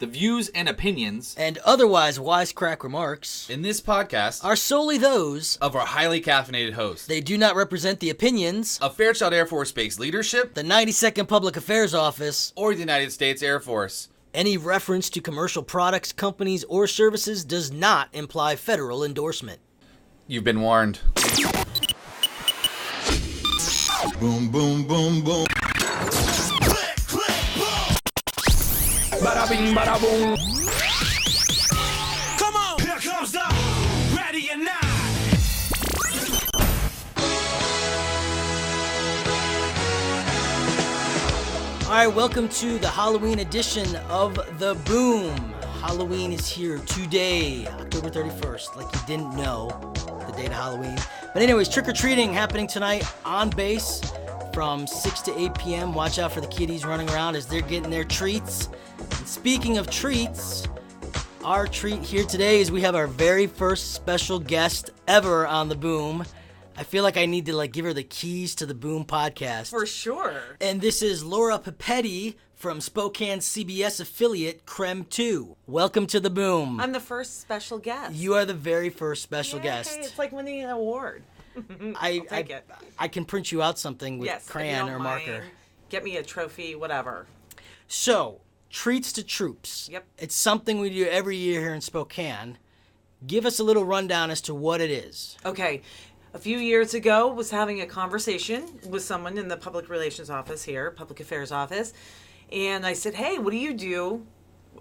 The views and opinions and otherwise wisecrack remarks in this podcast are solely those of our highly caffeinated hosts. They do not represent the opinions of Fairchild Air Force Base leadership, the 92nd Public Affairs Office, or the United States Air Force. Any reference to commercial products, companies, or services does not imply federal endorsement. You've been warned. Boom, boom, boom, boom. Bada bing, bada boom. Come on, here comes the ready or not. All right, welcome to the Halloween edition of The Boom. Halloween is here today, October 31st, like you didn't know the date of Halloween. But anyways, trick-or-treating happening tonight on base from 6 to 8 p.m. Watch out for the kiddies running around as they're getting their treats. And speaking of treats, our treat here today is we have our very first special guest ever on The Boom. I feel like I need to give her the keys to The Boom podcast. For sure. And this is Laura Papetti from Spokane CBS affiliate Creme 2. Welcome to The Boom. I'm the first special guest. You are the very first special guest. It's like winning an award. I take it. I can print you out something with crayon or marker. Mind. Get me a trophy, whatever. So, Treats to Troops. Yep. It's something we do every year here in Spokane. Give us a little rundown as to what it is. Okay. A few years ago, was having a conversation with someone in the public relations office here, public affairs office, and I said, hey, what do you do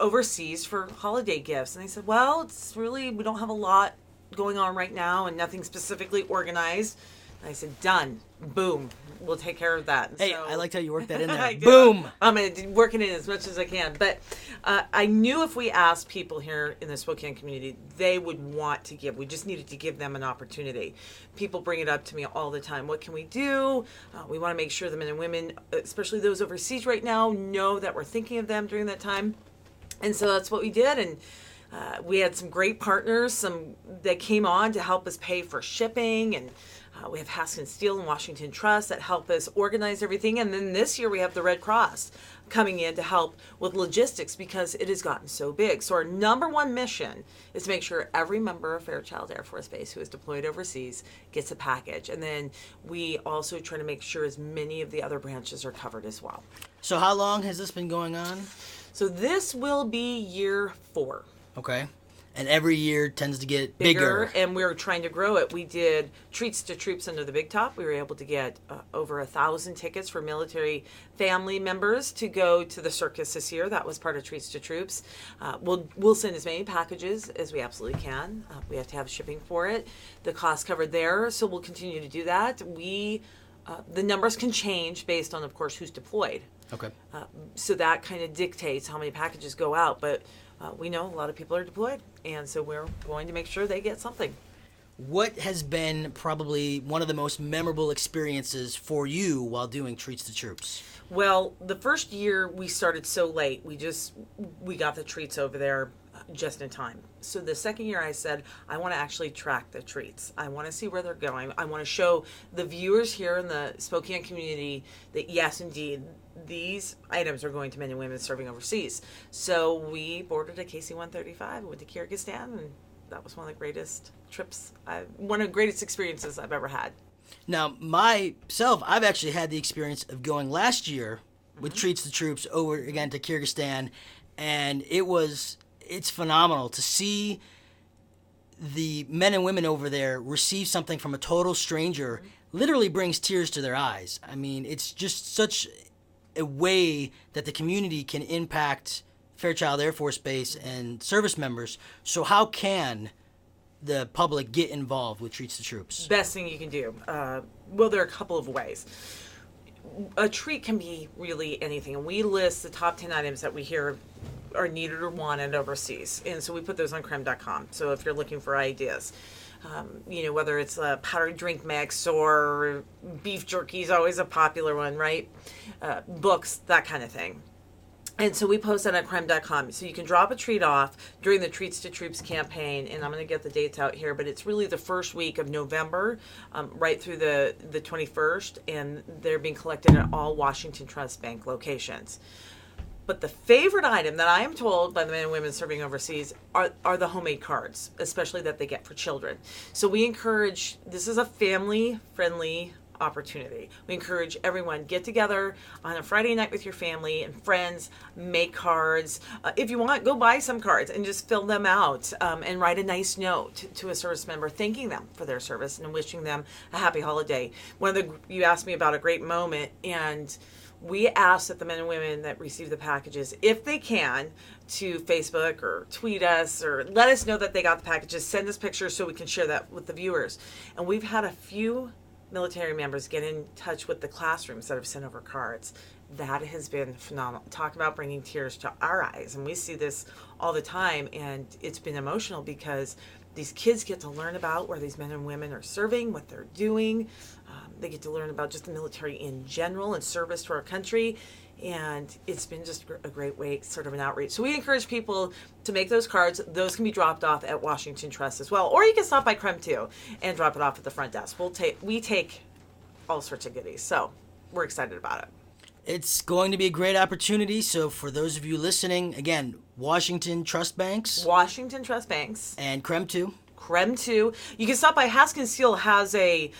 overseas for holiday gifts? And they said, well, it's really, we don't have a lot going on right now and nothing specifically organized. And I said, done. Boom. We'll take care of that. Hey, so, I liked how you worked that in there. I Boom. I'm working it as much as I can. But I knew if we asked people here in the Spokane community, they would want to give. We just needed to give them an opportunity. People bring it up to me all the time. What can we do? We want to make sure the men and women, especially those overseas right now, know that we're thinking of them during that time. And so that's what we did. And we had some great partners, that came on to help us pay for shipping, and we have Haskins Steel and Washington Trust that help us organize everything. And then this year we have the Red Cross coming in to help with logistics because it has gotten so big. So our number one mission is to make sure every member of Fairchild Air Force Base who is deployed overseas gets a package. And then we also try to make sure as many of the other branches are covered as well. So how long has this been going on? So this will be year 4. Okay. And every year tends to get bigger. And we're trying to grow it. We did Treats to Troops under the Big Top. We were able to get over 1,000 tickets for military family members to go to the circus this year. That was part of Treats to Troops. We'll send as many packages as we absolutely can. We have to have shipping for it. The cost covered there, so we'll continue to do that. The numbers can change based on, of course, who's deployed. Okay. So that kind of dictates how many packages go out, but we know a lot of people are deployed, and so we're going to make sure they get something. What has been probably one of the most memorable experiences for you while doing Treats to Troops? Well, the first year we started so late, we got the treats over there just in time. So the second year I said, I want to actually track the treats. I want to see where they're going. I want to show the viewers here in the Spokane community that yes, indeed, these items are going to men and women serving overseas. So we boarded a KC-135, went to Kyrgyzstan, and that was one of the greatest one of the greatest experiences I've ever had. Now, myself, I've actually had the experience of going last year with Treats to Troops over again to Kyrgyzstan, and it's phenomenal to see the men and women over there receive something from a total stranger. Literally brings tears to their eyes. I mean, it's just such a way that the community can impact Fairchild Air Force Base and service members. So how can the public get involved with Treats to Troops? Best thing you can do. Well, there are a couple of ways. A treat can be really anything, and we list the top 10 items that we hear are needed or wanted overseas, and so we put those on creme.com. So if you're looking for ideas, whether it's a powdered drink mix or beef jerky is always a popular one, right? Books, that kind of thing. And so we post that on creme.com. So you can drop a treat off during the Treats to Troops campaign. And I'm going to get the dates out here, but it's really the first week of November, right through the 21st. And they're being collected at all Washington Trust Bank locations. But the favorite item that I am told by the men and women serving overseas are the homemade cards, especially that they get for children. So we encourage, this is a family-friendly opportunity. We encourage everyone, get together on a Friday night with your family and friends, make cards. If you want, go buy some cards and just fill them out, and write a nice note to a service member thanking them for their service and wishing them a happy holiday. You asked me about a great moment, and we ask that the men and women that receive the packages, if they can, to Facebook or tweet us or let us know that they got the packages, send us pictures so we can share that with the viewers. And we've had a few military members get in touch with the classrooms that have sent over cards. That has been phenomenal. Talk about bringing tears to our eyes. And we see this all the time, and it's been emotional because these kids get to learn about where these men and women are serving, what they're doing. They get to learn about just the military in general and service to our country. And it's been just a great way, sort of an outreach. So we encourage people to make those cards. Those can be dropped off at Washington Trust as well. Or you can stop by Creme 2 and drop it off at the front desk. We take all sorts of goodies. So we're excited about it. It's going to be a great opportunity. So for those of you listening, again, Washington Trust Banks. Washington Trust Banks. And Creme 2. Creme 2. You can stop by. Haskins Steel has a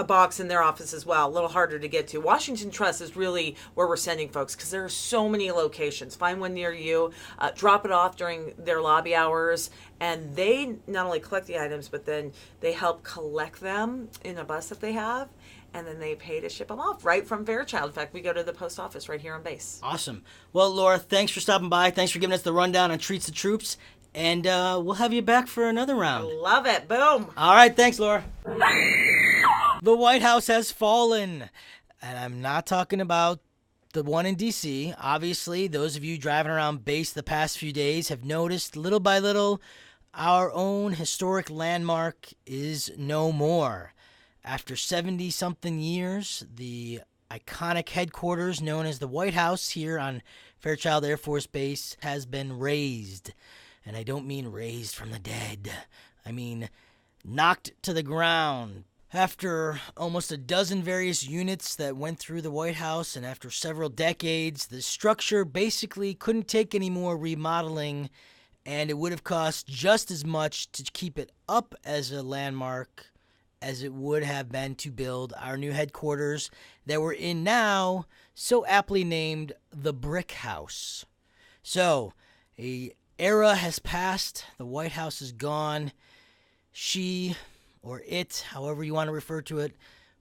box in their office as well. A little harder to get to. Washington Trust is really where we're sending folks because there are so many locations. Find one near you. Drop it off during their lobby hours, and they not only collect the items, but then they help collect them in a bus that they have, and then they pay to ship them off right from Fairchild. In fact, we go to the post office right here on base. Awesome. Well, Laura, thanks for stopping by. Thanks for giving us the rundown on Treats the Troops. And we'll have you back for another round. Love it. Boom. All right. Thanks, Laura. The White House has fallen. And I'm not talking about the one in D.C. Obviously, those of you driving around base the past few days have noticed little by little our own historic landmark is no more. After 70-something years, the iconic headquarters known as the White House here on Fairchild Air Force Base has been razed. And I don't mean raised from the dead. I mean knocked to the ground. After almost a dozen various units that went through the White House and after several decades, the structure basically couldn't take any more remodeling, and it would have cost just as much to keep it up as a landmark as it would have been to build our new headquarters that we're in now, so aptly named the Brick House. So, a era has passed. The White House is gone. She, or it, however you want to refer to it,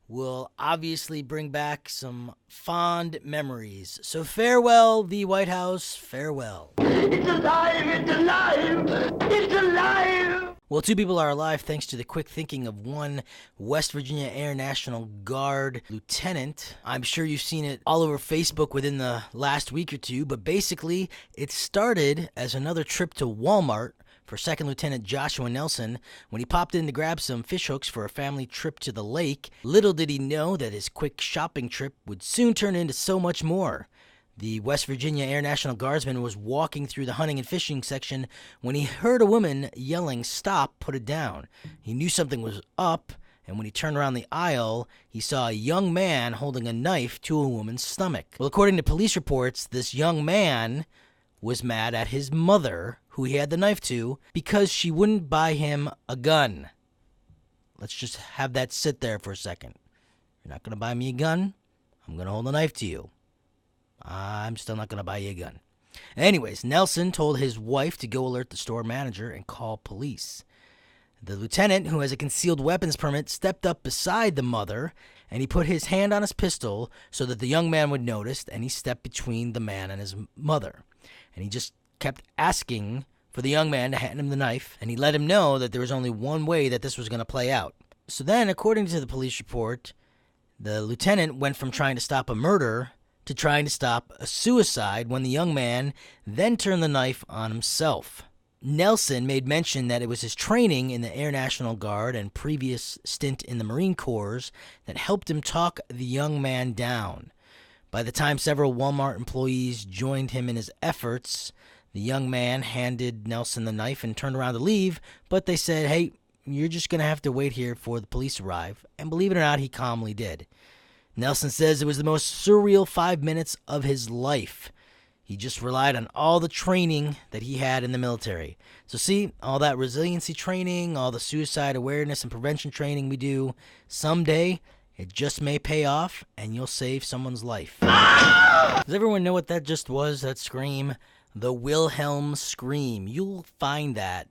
will obviously bring back some fond memories. So farewell, the White House, farewell. It's alive! It's alive! It's alive! Well, two people are alive thanks to the quick thinking of one West Virginia Air National Guard lieutenant. I'm sure you've seen it all over Facebook within the last week or two, but basically it started as another trip to Walmart for Second Lieutenant Joshua Nelson when he popped in to grab some fish hooks for a family trip to the lake. Little did he know that his quick shopping trip would soon turn into so much more. The West Virginia Air National Guardsman was walking through the hunting and fishing section when he heard a woman yelling, "Stop, put it down." He knew something was up, and when he turned around the aisle, he saw a young man holding a knife to a woman's stomach. Well, according to police reports, this young man was mad at his mother, who he had the knife to, because she wouldn't buy him a gun. Let's just have that sit there for a second. You're not going to buy me a gun? I'm going to hold a knife to you. I'm still not going to buy you a gun. Anyways, Nelson told his wife to go alert the store manager and call police. The lieutenant, who has a concealed weapons permit, stepped up beside the mother, and he put his hand on his pistol so that the young man would notice, and he stepped between the man and his mother. And he just kept asking for the young man to hand him the knife, and he let him know that there was only one way that this was going to play out. So then, according to the police report, the lieutenant went from trying to stop a murder to trying to stop a suicide when the young man then turned the knife on himself. Nelson made mention that it was his training in the Air National Guard and previous stint in the Marine Corps that helped him talk the young man down. By the time several Walmart employees joined him in his efforts, the young man handed Nelson the knife and turned around to leave, but they said, "Hey, you're just going to have to wait here for the police arrive," and believe it or not, he calmly did. Nelson says it was the most surreal 5 minutes of his life. He just relied on all the training that he had in the military. So see, all that resiliency training, all the suicide awareness and prevention training we do, someday it just may pay off and you'll save someone's life. Does everyone know what that just was, that scream? The Wilhelm scream. You'll find that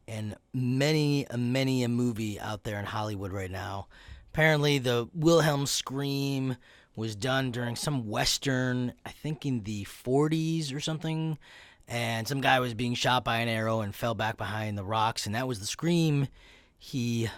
in many a movie out there in Hollywood right now. Apparently the Wilhelm scream was done during some Western, I think in the 40s or something, and some guy was being shot by an arrow and fell back behind the rocks, and that was the scream he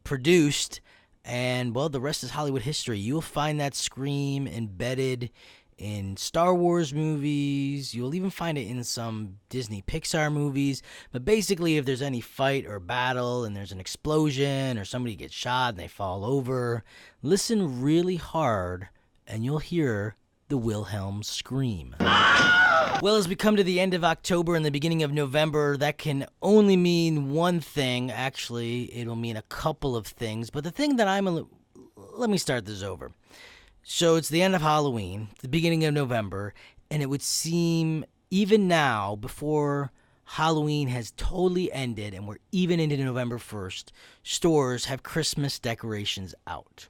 produced, and, well, the rest is Hollywood history. You'll find that scream embedded in Star Wars movies. You'll even find it in some Disney Pixar movies. But basically, if there's any fight or battle and there's an explosion or somebody gets shot and they fall over, listen really hard and you'll hear the Wilhelm scream. Well, as we come to the end of October and the beginning of November, that can only mean one thing. Actually, it'll mean a couple of things. But the thing that let me start this over. So it's the end of Halloween, the beginning of November, and it would seem even now, before Halloween has totally ended and we're even into November 1st, stores have Christmas decorations out.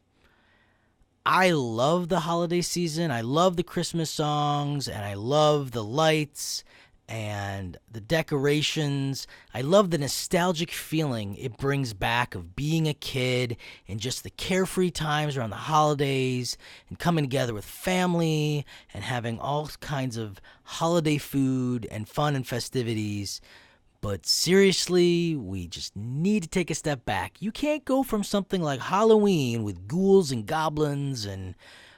I love the holiday season. I love the Christmas songs, and I love the lights and the decorations. I love the nostalgic feeling it brings back of being a kid and just the carefree times around the holidays and coming together with family and having all kinds of holiday food and fun and festivities. But seriously, we just need to take a step back. You can't go from something like Halloween with ghouls and goblins and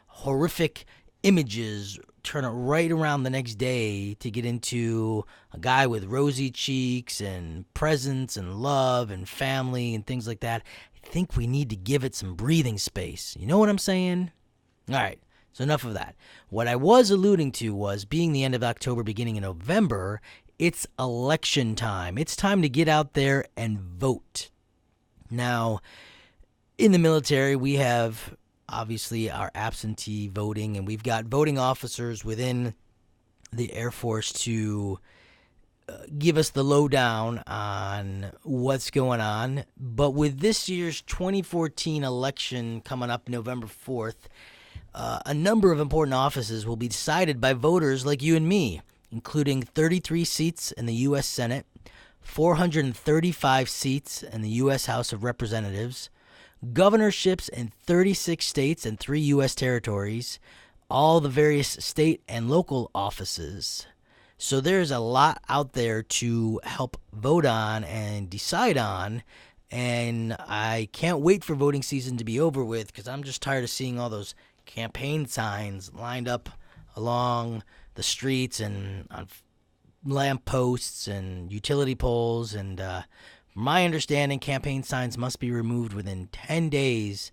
horrific images, turn it right around the next day to get into a guy with rosy cheeks and presents and love and family and things like that. I think we need to give it some breathing space. You know what I'm saying? All right, so enough of that. What I was alluding to was, being the end of October, beginning of November, it's election time. It's time to get out there and vote. Now, in the military, we have obviously our absentee voting, and we've got voting officers within the Air Force to give us the lowdown on what's going on. But with this year's 2014 election coming up November 4th, a number of important offices will be decided by voters like you and me, including 33 seats in the U.S. Senate, 435 seats in the U.S. House of Representatives, governorships in 36 states and 3 U.S. territories, all the various state and local offices. So there's a lot out there to help vote on and decide on, and I can't wait for voting season to be over with, because I'm just tired of seeing all those campaign signs lined up along the streets and on lamp posts and utility poles, and from my understanding, campaign signs must be removed within 10 days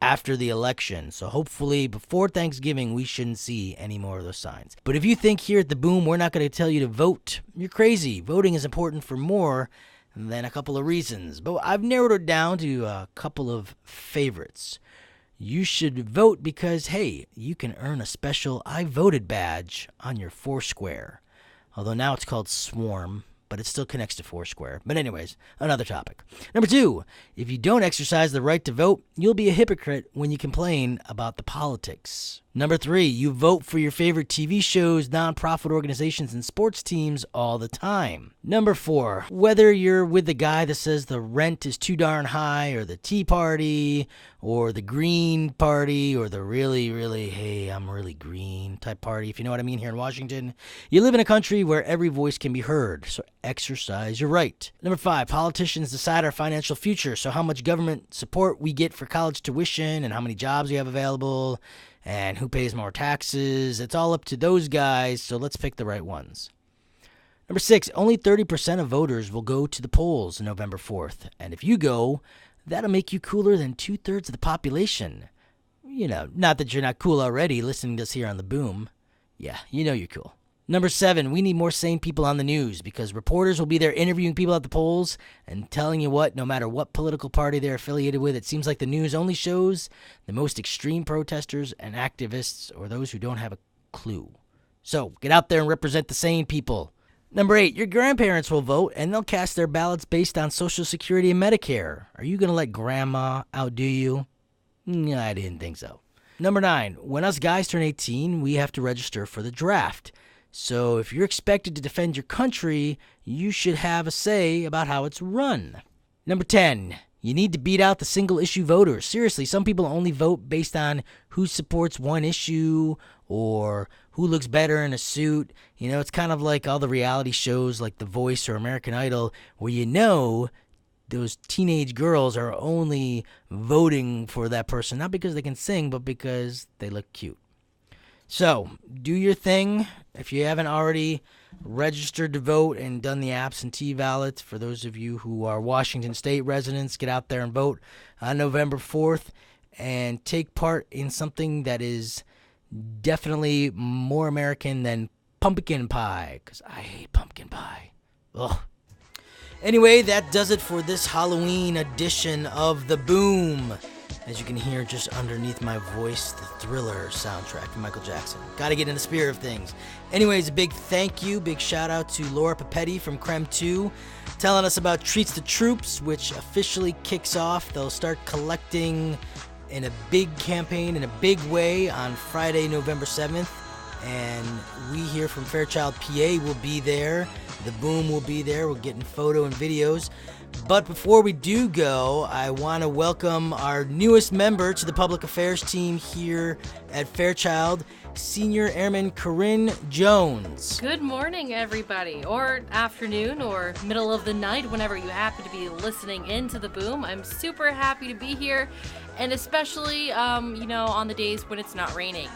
after the election. So hopefully before Thanksgiving, we shouldn't see any more of those signs. But if you think here at The Boom we're not going to tell you to vote, you're crazy. Voting is important for more than a couple of reasons. But I've narrowed it down to a couple of favorites. You should vote because, hey, you can earn a special I voted badge on your Foursquare. Although now it's called Swarm, but it still connects to Foursquare. But anyways, another topic. Number 2, if you don't exercise the right to vote, you'll be a hypocrite when you complain about the politics. Number 3, you vote for your favorite TV shows, nonprofit organizations, and sports teams all the time. Number 4, whether you're with the guy that says the rent is too darn high, or the Tea Party, or the Green Party, or the really, hey, I'm really green type party, if you know what I mean, here in Washington, you live in a country where every voice can be heard, so exercise your right. Number 5, politicians decide our financial future, so how much government support we get for college tuition, and how many jobs we have available, and who pays more taxes. It's all up to those guys, so let's pick the right ones. Number 6, only 30% of voters will go to the polls November 4th. And if you go, that'll make you cooler than 2/3 of the population. You know, not that you're not cool already listening to us here on The Boom. Yeah, you know you're cool. Number 7, we need more sane people on the news, because reporters will be there interviewing people at the polls and telling you what, no matter what political party they're affiliated with, it seems like the news only shows the most extreme protesters and activists, or those who don't have a clue. So get out there and represent the sane people. Number 8, your grandparents will vote, and they'll cast their ballots based on Social Security and Medicare. Are you going to let Grandma outdo you? I didn't think so. Number 9, when us guys turn 18, we have to register for the draft. So if you're expected to defend your country, you should have a say about how it's run. Number 10, you need to beat out the single-issue voters. Seriously, some people only vote based on who supports one issue or who looks better in a suit. You know, it's kind of like all the reality shows like The Voice or American Idol where you know those teenage girls are only voting for that person, not because they can sing, but because they look cute. So, do your thing. If you haven't already registered to vote and done the absentee ballot, for those of you who are Washington State residents, get out there and vote on November 4th and take part in something that is definitely more American than pumpkin pie, because I hate pumpkin pie. Ugh. Anyway, that does it for this Halloween edition of The Boom. As you can hear just underneath my voice, the Thriller soundtrack from Michael Jackson. Gotta get in the spirit of things. Anyways, a big thank you, big shout out to Laura Papetti from Creme 2, telling us about Treats the Troops, which officially kicks off. They'll start collecting in a big campaign, in a big way, on Friday, November 7th. And we here from Fairchild, PA will be there. The Boom will be there. We're getting photo and videos. But before we do go, I want to welcome our newest member to the public affairs team here at Fairchild, Senior Airman Corinne Jones. Good morning, everybody, or afternoon, or middle of the night, whenever you happen to be listening into The Boom. I'm super happy to be here, and especially, on the days when it's not raining.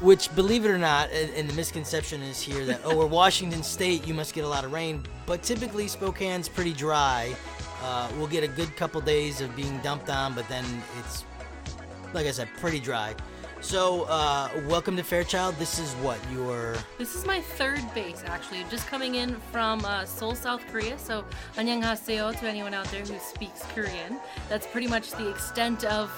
Which, believe it or not, and the misconception is here that, we're Washington State, you must get a lot of rain. But typically, Spokane's pretty dry. We'll get a good couple days of being dumped on, but then it's, like I said, pretty dry. So, welcome to Fairchild. This is what, This is my third base, actually. Just coming in from Seoul, South Korea. So, annyeonghaseyo to anyone out there who speaks Korean. That's pretty much the extent of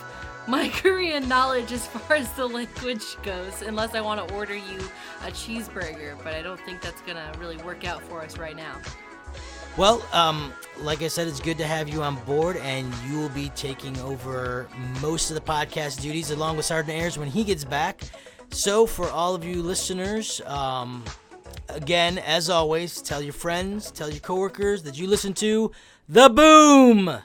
my Korean knowledge as far as the language goes, unless I want to order you a cheeseburger, but I don't think that's going to really work out for us right now. Well, like I said, it's good to have you on board, and you will be taking over most of the podcast duties along with Sergeant Ayers when he gets back. So for all of you listeners, again, as always, tell your friends, tell your coworkers that you listen to The Boom!